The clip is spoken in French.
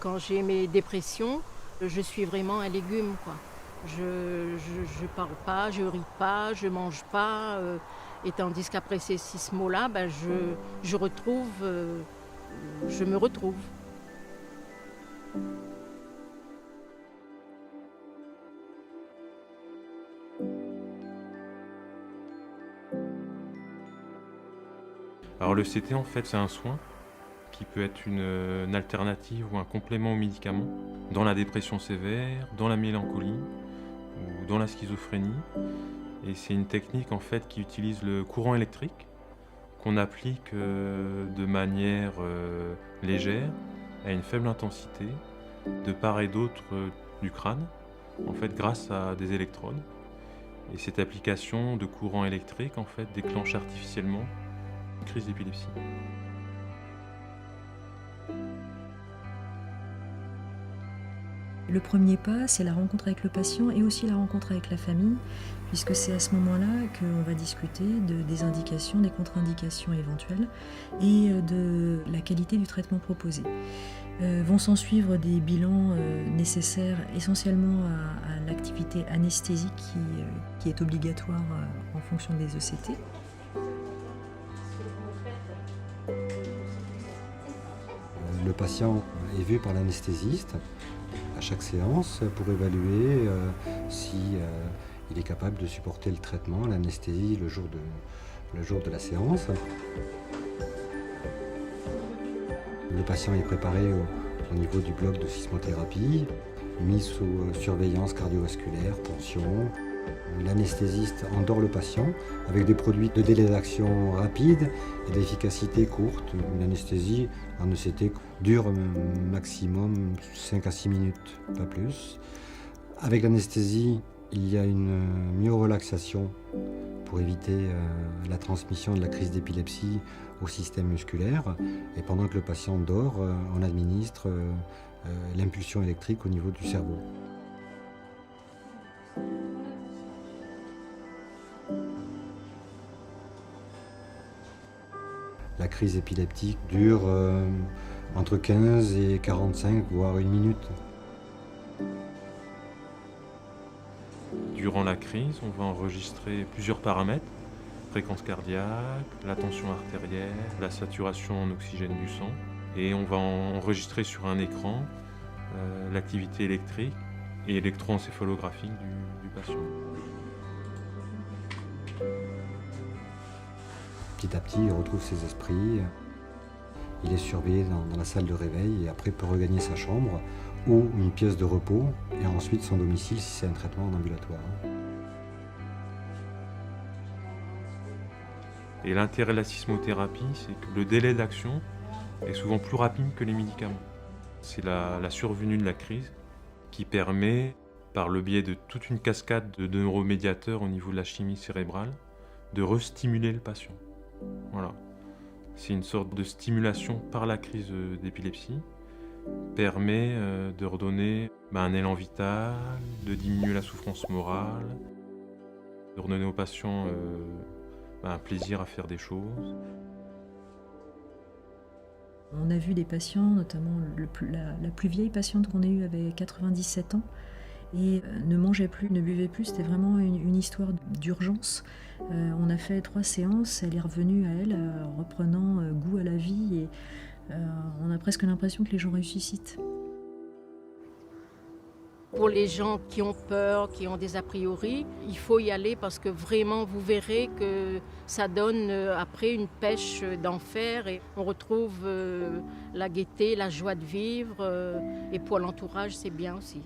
Quand j'ai mes dépressions, je suis vraiment un légume, quoi. Je parle pas, je ris pas, je mange pas. Et tandis qu'après ces 6 mots-là, ben je retrouve, je me retrouve. Alors le CT en fait c'est un soin qui peut être une alternative ou un complément aux médicaments dans la dépression sévère, dans la mélancolie ou dans la schizophrénie. Et c'est une technique en fait qui utilise le courant électrique qu'on applique de manière légère, à une faible intensité, de part et d'autre du crâne, en fait grâce à des électrodes. Et cette application de courant électrique en fait déclenche artificiellement une crise d'épilepsie. Le premier pas, c'est la rencontre avec le patient et aussi la rencontre avec la famille, puisque c'est à ce moment-là qu'on va discuter des indications, des contre-indications éventuelles et de la qualité du traitement proposé. Vont s'en suivre des bilans nécessaires essentiellement à l'activité anesthésique qui est obligatoire en fonction des ECT. Le patient est vu par l'anesthésiste à chaque séance pour évaluer si il est capable de supporter le traitement, l'anesthésie le jour de la séance. Le patient est préparé au niveau du bloc de sismothérapie, mis sous surveillance cardiovasculaire, tension. L'anesthésiste endort le patient avec des produits de délai d'action rapide et d'efficacité courte. Une anesthésie en ECT dure maximum 5 à 6 minutes, pas plus. Avec l'anesthésie, il y a une myorelaxation pour éviter la transmission de la crise d'épilepsie au système musculaire. Et pendant que le patient dort, on administre l'impulsion électrique au niveau du cerveau. La crise épileptique dure entre 15 et 45, voire 1 minute. Durant la crise, on va enregistrer plusieurs paramètres: fréquence cardiaque, la tension artérielle, la saturation en oxygène du sang. Et on va enregistrer sur un écran l'activité électrique et électroencéphalographique du patient. Petit à petit, il retrouve ses esprits. Il est surveillé dans la salle de réveil et après peut regagner sa chambre ou une pièce de repos et ensuite son domicile si c'est un traitement en ambulatoire. Et l'intérêt de la sismothérapie, c'est que le délai d'action est souvent plus rapide que les médicaments. C'est la survenue de la crise qui permet, par le biais de toute une cascade de neuromédiateurs au niveau de la chimie cérébrale, de restimuler le patient. Voilà. C'est une sorte de stimulation par la crise d'épilepsie, permet de redonner un élan vital, de diminuer la souffrance morale, de redonner au patient un plaisir à faire des choses. On a vu des patients, notamment la plus vieille patiente qu'on ait eue avait 97 ans et ne mangeait plus, ne buvait plus. C'était vraiment une histoire d'urgence. On a fait 3 séances, elle est revenue à elle, reprenant goût à la vie et on a presque l'impression que les gens ressuscitent. Pour les gens qui ont peur, qui ont des a priori, il faut y aller parce que vraiment vous verrez que ça donne après une pêche d'enfer et on retrouve la gaieté, la joie de vivre et pour l'entourage c'est bien aussi.